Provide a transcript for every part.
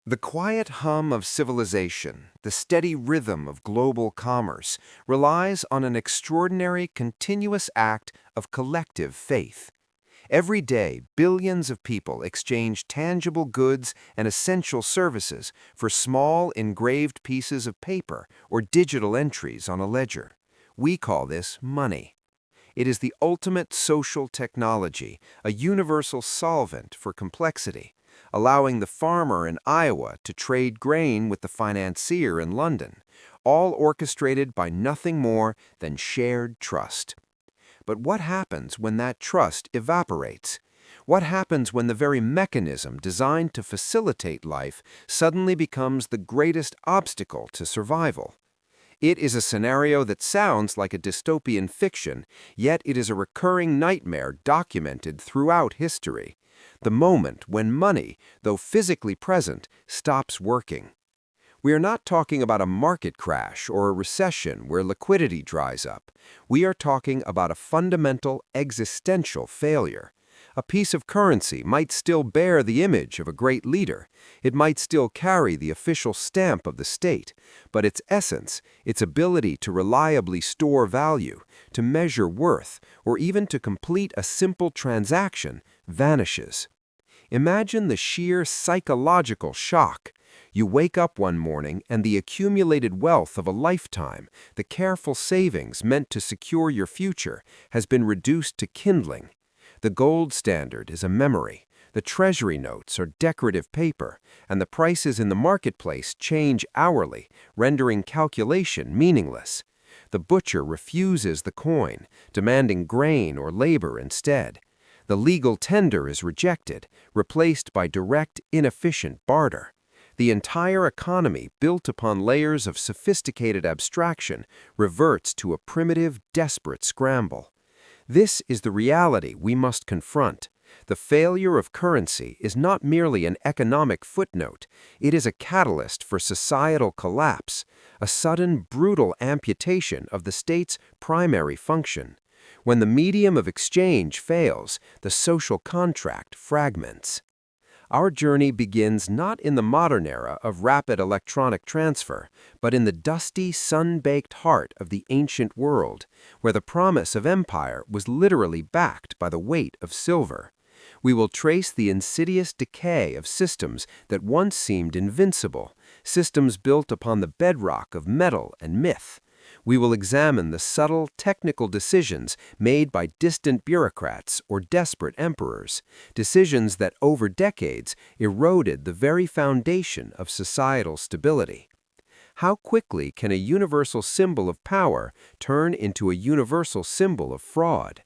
The quiet hum of civilization, the steady rhythm of global commerce, relies on an extraordinary continuous act of collective faith. Every day, billions of people exchange tangible goods and essential services for small engraved pieces of paper or digital entries on a ledger. We call this money. It is the ultimate social technology, a universal solvent for complexity, allowing the farmer in Iowa to trade grain with the financier in London, all orchestrated by nothing more than shared trust. But what happens when that trust evaporates? What happens when the very mechanism designed to facilitate life suddenly becomes the greatest obstacle to survival? It is a scenario that sounds like a dystopian fiction, yet it is a recurring nightmare documented throughout history. The moment when money, though physically present, stops working. We are not talking about a market crash or a recession where liquidity dries up. We are talking about a fundamental existential failure. A piece of currency might still bear the image of a great leader. It might still carry the official stamp of the state, but its essence, its ability to reliably store value, to measure worth, or even to complete a simple transaction, vanishes. Imagine the sheer psychological shock. You wake up one morning and the accumulated wealth of a lifetime, the careful savings meant to secure your future, has been reduced to kindling. The gold standard is a memory, the treasury notes are decorative paper, and the prices in the marketplace change hourly, rendering calculation meaningless. The butcher refuses the coin, demanding grain or labor instead. The legal tender is rejected, replaced by direct, inefficient barter. The entire economy, built upon layers of sophisticated abstraction, reverts to a primitive, desperate scramble. This is the reality we must confront. The failure of currency is not merely an economic footnote, it is a catalyst for societal collapse, a sudden, brutal amputation of the state's primary function. When the medium of exchange fails, the social contract fragments. Our journey begins not in the modern era of rapid electronic transfer, but in the dusty, sun-baked heart of the ancient world, where the promise of empire was literally backed by the weight of silver. We will trace the insidious decay of systems that once seemed invincible, systems built upon the bedrock of metal and myth. We will examine the subtle, technical decisions made by distant bureaucrats or desperate emperors, decisions that over decades eroded the very foundation of societal stability. How quickly can a universal symbol of power turn into a universal symbol of fraud?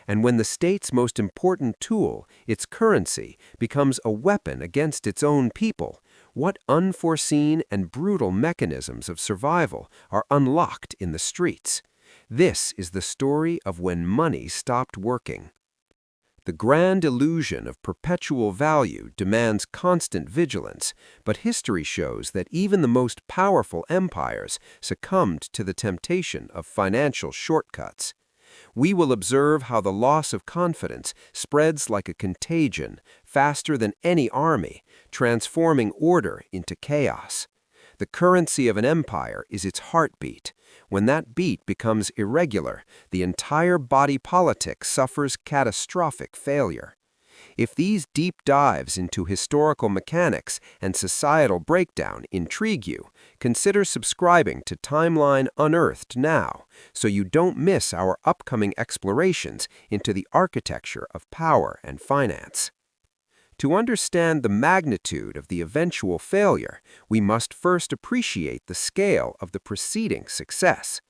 And when the state's most important tool, its currency, becomes a weapon against its own people, what unforeseen and brutal mechanisms of survival are unlocked in the streets? This is the story of when money stopped working. The grand illusion of perpetual value demands constant vigilance, but history shows that even the most powerful empires succumbed to the temptation of financial shortcuts. We will observe how the loss of confidence spreads like a contagion, faster than any army, transforming order into chaos. The currency of an empire is its heartbeat. When that beat becomes irregular, the entire body politic suffers catastrophic failure. If these deep dives into historical mechanics and societal breakdown intrigue you, consider subscribing to Timeline Unearthed now, so you don't miss our upcoming explorations into the architecture of power and finance. To understand the magnitude of the eventual failure, we must first appreciate the scale of the preceding success.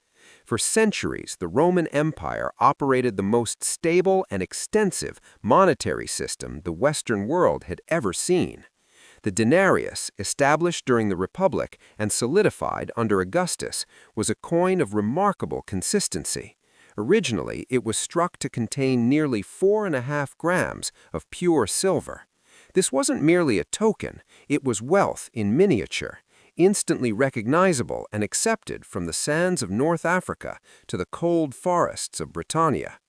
For centuries, the Roman Empire operated the most stable and extensive monetary system the Western world had ever seen. The denarius, established during the Republic and solidified under Augustus, was a coin of remarkable consistency. Originally, it was struck to contain nearly 4.5 grams of pure silver. This wasn't merely a token, it was wealth in miniature, instantly recognizable and accepted from the sands of North Africa to the cold forests of Britannia.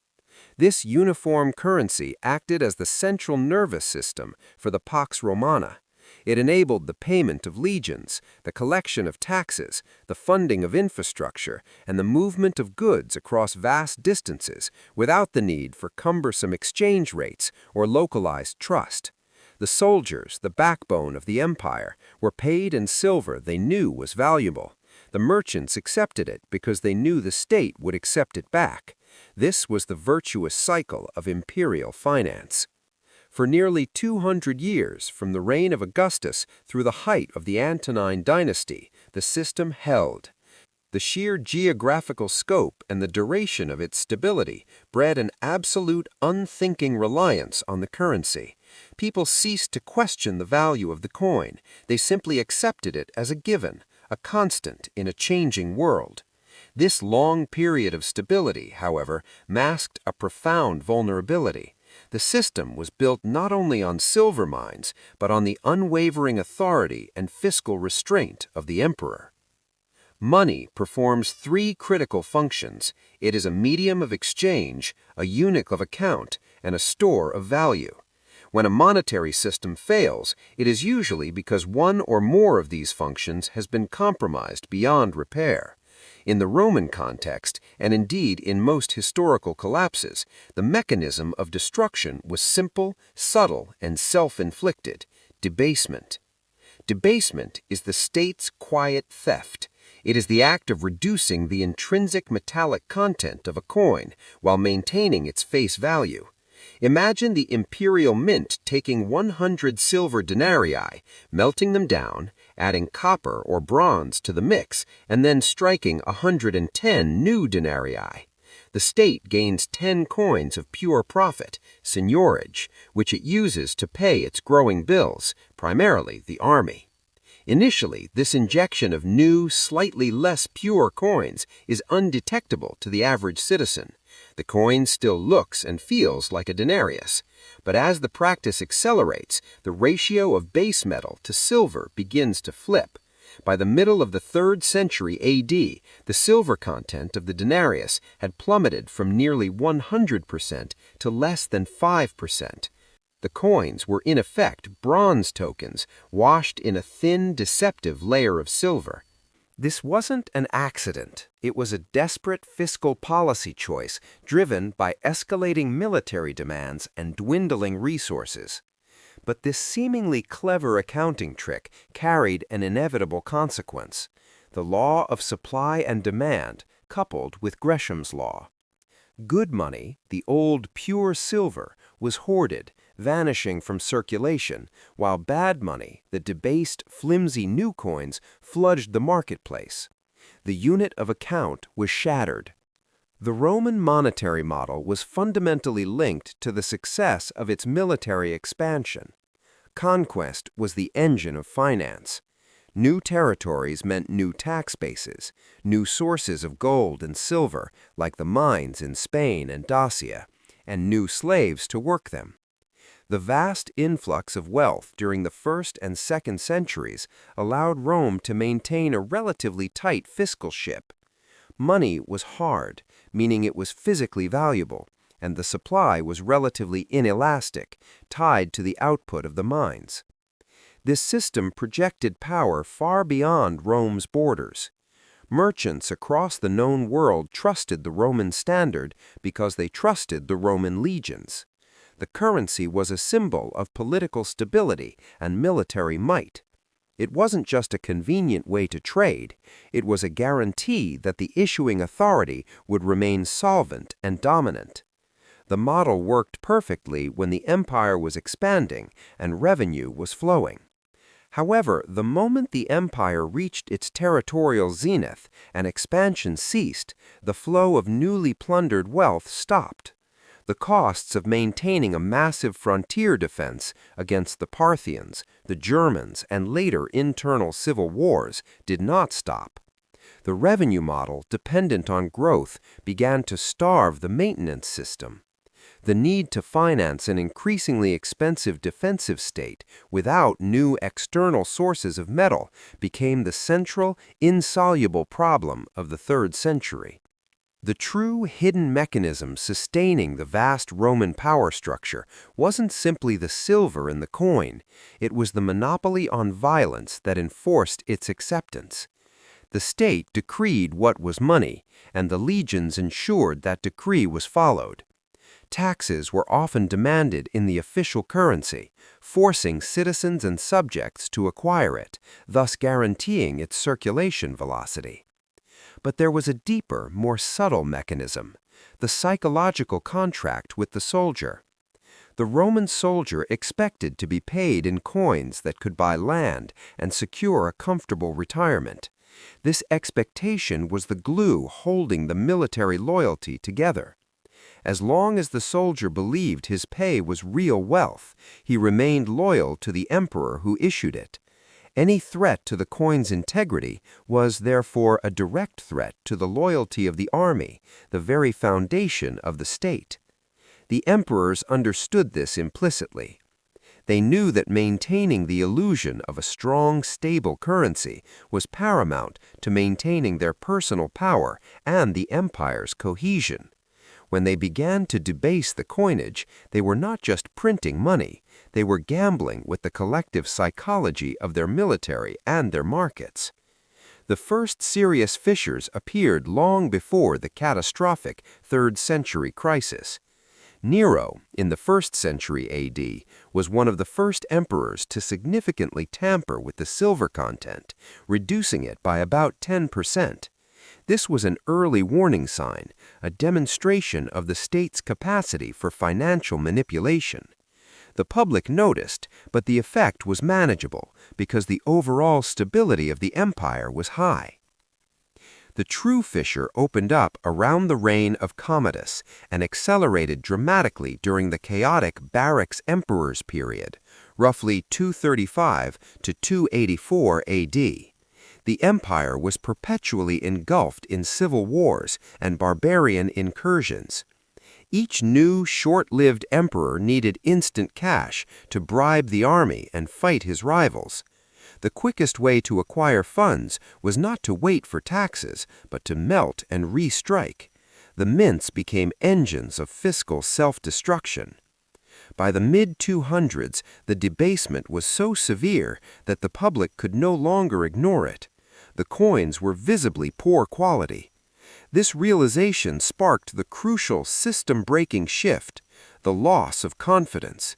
This uniform currency acted as the central nervous system for the Pax Romana. It enabled the payment of legions, the collection of taxes, the funding of infrastructure, and the movement of goods across vast distances without the need for cumbersome exchange rates or localized trust. The soldiers, the backbone of the empire, were paid in silver they knew was valuable. The merchants accepted it because they knew the state would accept it back. This was the virtuous cycle of imperial finance. For nearly 200 years, from the reign of Augustus through the height of the Antonine dynasty, the system held. The sheer geographical scope and the duration of its stability bred an absolute unthinking reliance on the currency. People ceased to question the value of the coin. They simply accepted it as a given, a constant in a changing world. This long period of stability, however, masked a profound vulnerability. The system was built not only on silver mines, but on the unwavering authority and fiscal restraint of the emperor. Money performs three critical functions. It is a medium of exchange, a unit of account, and a store of value. When a monetary system fails, it is usually because one or more of these functions has been compromised beyond repair. In the Roman context, and indeed in most historical collapses, the mechanism of destruction was simple, subtle, and self-inflicted: debasement. Debasement is the state's quiet theft. It is the act of reducing the intrinsic metallic content of a coin while maintaining its face value. Imagine the imperial mint taking 100 silver denarii, melting them down, adding copper or bronze to the mix, and then striking 110 new denarii. The state gains 10 coins of pure profit, seigniorage, which it uses to pay its growing bills, primarily the army. Initially, this injection of new, slightly less pure coins is undetectable to the average citizen. The coin still looks and feels like a denarius. But as the practice accelerates, the ratio of base metal to silver begins to flip. By the middle of the 3rd century AD, the silver content of the denarius had plummeted from nearly 100% to less than 5%. The coins were in effect bronze tokens washed in a thin, deceptive layer of silver. This wasn't an accident. It was a desperate fiscal policy choice driven by escalating military demands and dwindling resources. But this seemingly clever accounting trick carried an inevitable consequence: the law of supply and demand, coupled with Gresham's law. Good money, the old pure silver, was hoarded, vanishing from circulation, while bad money, the debased, flimsy new coins, flooded the marketplace. The unit of account was shattered. The Roman monetary model was fundamentally linked to the success of its military expansion. Conquest was the engine of finance. New territories meant new tax bases, new sources of gold and silver, like the mines in Spain and Dacia, and new slaves to work them. The vast influx of wealth during the 1st and 2nd centuries allowed Rome to maintain a relatively tight fiscal ship. Money was hard, meaning it was physically valuable, and the supply was relatively inelastic, tied to the output of the mines. This system projected power far beyond Rome's borders. Merchants across the known world trusted the Roman standard because they trusted the Roman legions. The currency was a symbol of political stability and military might. It wasn't just a convenient way to trade, it was a guarantee that the issuing authority would remain solvent and dominant. The model worked perfectly when the empire was expanding and revenue was flowing. However, the moment the empire reached its territorial zenith and expansion ceased, the flow of newly plundered wealth stopped. The costs of maintaining a massive frontier defense against the Parthians, the Germans, and later internal civil wars did not stop. The revenue model, dependent on growth, began to starve the maintenance system. The need to finance an increasingly expensive defensive state without new external sources of metal became the central, insoluble problem of the 3rd century. The true hidden mechanism sustaining the vast Roman power structure wasn't simply the silver in the coin, it was the monopoly on violence that enforced its acceptance. The state decreed what was money, and the legions ensured that decree was followed. Taxes were often demanded in the official currency, forcing citizens and subjects to acquire it, thus guaranteeing its circulation velocity. But there was a deeper, more subtle mechanism, the psychological contract with the soldier. The Roman soldier expected to be paid in coins that could buy land and secure a comfortable retirement. This expectation was the glue holding the military loyalty together. As long as the soldier believed his pay was real wealth, he remained loyal to the emperor who issued it. Any threat to the coin's integrity was therefore a direct threat to the loyalty of the army, the very foundation of the state. The emperors understood this implicitly. They knew that maintaining the illusion of a strong, stable currency was paramount to maintaining their personal power and the empire's cohesion. When they began to debase the coinage, they were not just printing money, they were gambling with the collective psychology of their military and their markets. The first serious fissures appeared long before the catastrophic 3rd century crisis. Nero, in the 1st century AD, was one of the first emperors to significantly tamper with the silver content, reducing it by about 10%. This was an early warning sign, a demonstration of the state's capacity for financial manipulation. The public noticed, but the effect was manageable because the overall stability of the empire was high. The true fissure opened up around the reign of Commodus and accelerated dramatically during the chaotic Barracks Emperors period, roughly 235 to 284 AD. The empire was perpetually engulfed in civil wars and barbarian incursions. Each new, short-lived emperor needed instant cash to bribe the army and fight his rivals. The quickest way to acquire funds was not to wait for taxes, but to melt and re-strike. The mints became engines of fiscal self-destruction. By the mid-200s, the debasement was so severe that the public could no longer ignore it. The coins were visibly poor quality. This realization sparked the crucial system-breaking shift, the loss of confidence.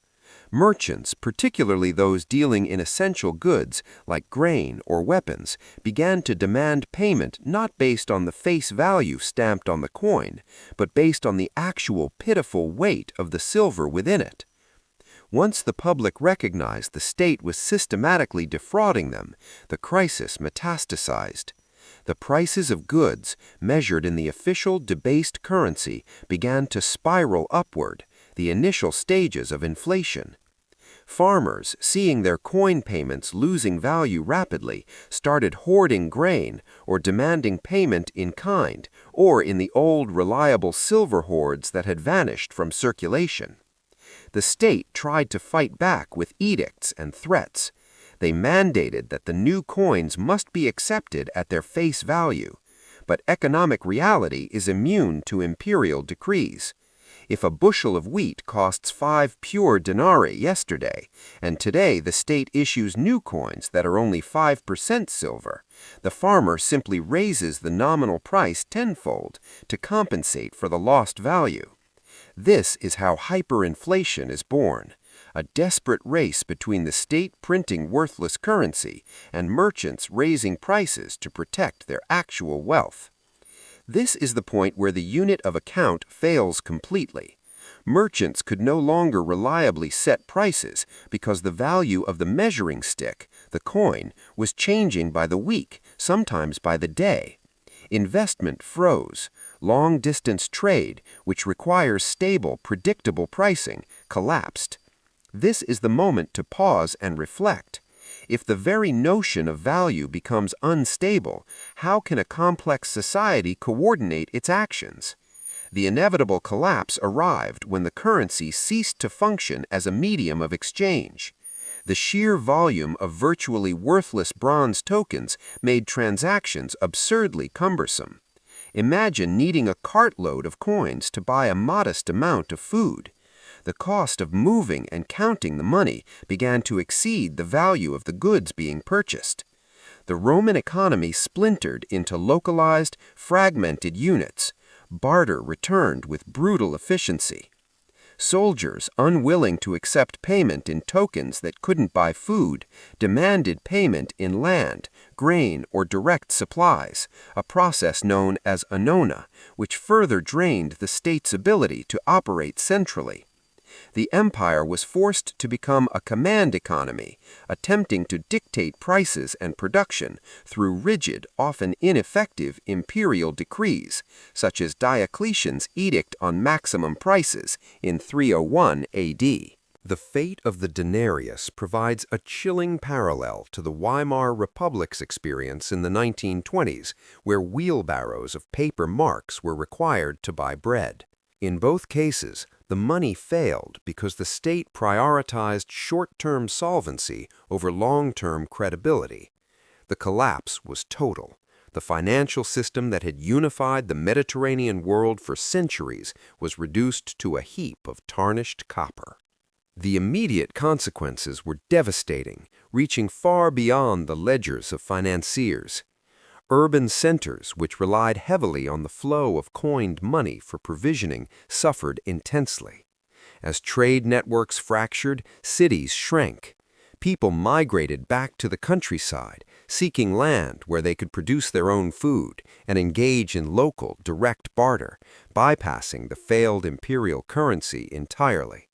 Merchants, particularly those dealing in essential goods like grain or weapons, began to demand payment not based on the face value stamped on the coin, but based on the actual pitiful weight of the silver within it. Once the public recognized the state was systematically defrauding them, the crisis metastasized. The prices of goods, measured in the official debased currency, began to spiral upward, the initial stages of inflation. Farmers, seeing their coin payments losing value rapidly, started hoarding grain or demanding payment in kind or in the old reliable silver hoards that had vanished from circulation. The state tried to fight back with edicts and threats. They mandated that the new coins must be accepted at their face value. But economic reality is immune to imperial decrees. If a bushel of wheat costs 5 pure denarii yesterday, and today the state issues new coins that are only 5% silver, the farmer simply raises the nominal price tenfold to compensate for the lost value. This is how hyperinflation is born, a desperate race between the state printing worthless currency and merchants raising prices to protect their actual wealth. This is the point where the unit of account fails completely. Merchants could no longer reliably set prices because the value of the measuring stick, the coin, was changing by the week, sometimes by the day. Investment froze. Long-distance trade, which requires stable, predictable pricing, collapsed. This is the moment to pause and reflect. If the very notion of value becomes unstable, how can a complex society coordinate its actions? The inevitable collapse arrived when the currency ceased to function as a medium of exchange. The sheer volume of virtually worthless bronze tokens made transactions absurdly cumbersome. Imagine needing a cartload of coins to buy a modest amount of food. The cost of moving and counting the money began to exceed the value of the goods being purchased. The Roman economy splintered into localized, fragmented units. Barter returned with brutal efficiency. Soldiers, unwilling to accept payment in tokens that couldn't buy food, demanded payment in land, grain, or direct supplies, a process known as annona, which further drained the state's ability to operate centrally. The empire was forced to become a command economy, attempting to dictate prices and production through rigid, often ineffective imperial decrees, such as Diocletian's edict on maximum prices in 301 AD. The fate of the denarius provides a chilling parallel to the Weimar Republic's experience in the 1920s, where wheelbarrows of paper marks were required to buy bread. In both cases, the money failed because the state prioritized short-term solvency over long-term credibility. The collapse was total. The financial system that had unified the Mediterranean world for centuries was reduced to a heap of tarnished copper. The immediate consequences were devastating, reaching far beyond the ledgers of financiers. Urban centers, which relied heavily on the flow of coined money for provisioning, suffered intensely. As trade networks fractured, cities shrank. People migrated back to the countryside, seeking land where they could produce their own food and engage in local, direct barter, bypassing the failed imperial currency entirely.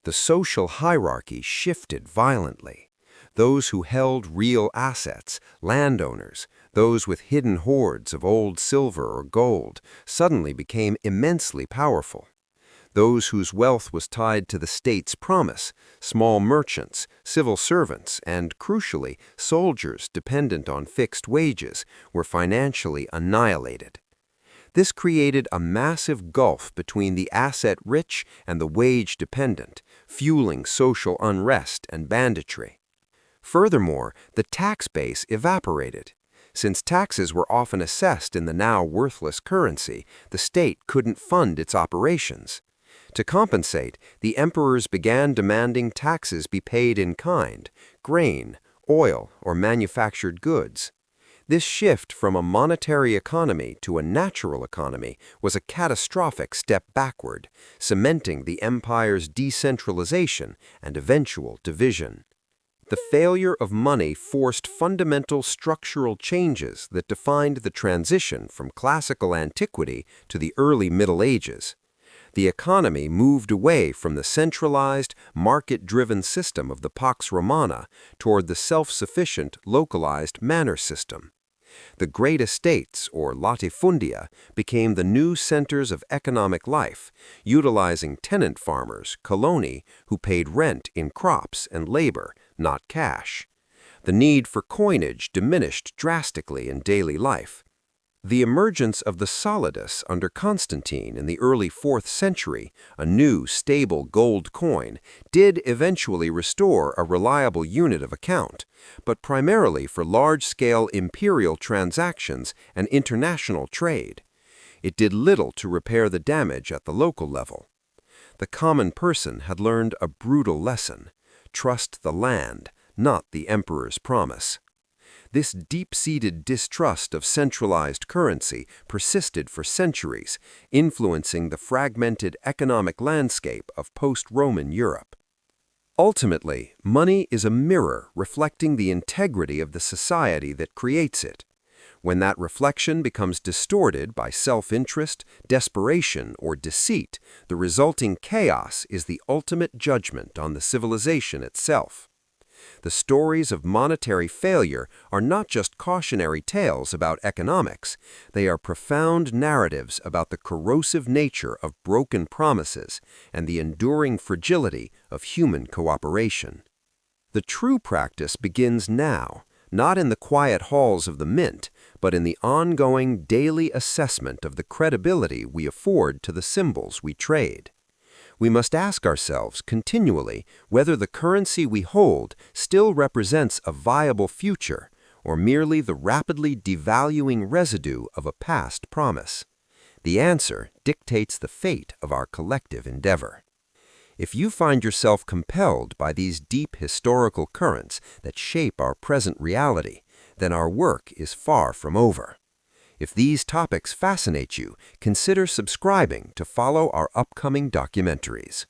The social hierarchy shifted violently. Those who held real assets, landowners, those with hidden hoards of old silver or gold, suddenly became immensely powerful. Those whose wealth was tied to the state's promise, small merchants, civil servants, and, crucially, soldiers dependent on fixed wages, were financially annihilated. This created a massive gulf between the asset-rich and the wage-dependent, fueling social unrest and banditry. Furthermore, the tax base evaporated. Since taxes were often assessed in the now worthless currency, the state couldn't fund its operations. To compensate, the emperors began demanding taxes be paid in kind, grain, oil, or manufactured goods. This shift from a monetary economy to a natural economy was a catastrophic step backward, cementing the empire's decentralization and eventual division. The failure of money forced fundamental structural changes that defined the transition from classical antiquity to the early Middle Ages. The economy moved away from the centralized, market-driven system of the Pax Romana toward the self-sufficient, localized manor system. The great estates, or latifundia, became the new centers of economic life, utilizing tenant farmers, coloni, who paid rent in crops and labor, not cash. The need for coinage diminished drastically in daily life. The emergence of the solidus under Constantine in the early 4th century, a new, stable gold coin, did eventually restore a reliable unit of account, but primarily for large-scale imperial transactions and international trade. It did little to repair the damage at the local level. The common person had learned a brutal lesson: trust the land, not the emperor's promise. This deep-seated distrust of centralized currency persisted for centuries, influencing the fragmented economic landscape of post-Roman Europe. Ultimately, money is a mirror reflecting the integrity of the society that creates it. When that reflection becomes distorted by self-interest, desperation, or deceit, the resulting chaos is the ultimate judgment on the civilization itself. The stories of monetary failure are not just cautionary tales about economics. They are profound narratives about the corrosive nature of broken promises and the enduring fragility of human cooperation. The true practice begins now, not in the quiet halls of the mint, but in the ongoing daily assessment of the credibility we afford to the symbols we trade. We must ask ourselves continually whether the currency we hold still represents a viable future, or merely the rapidly devaluing residue of a past promise? The answer dictates the fate of our collective endeavor. If you find yourself compelled by these deep historical currents that shape our present reality, then our work is far from over. If these topics fascinate you, consider subscribing to follow our upcoming documentaries.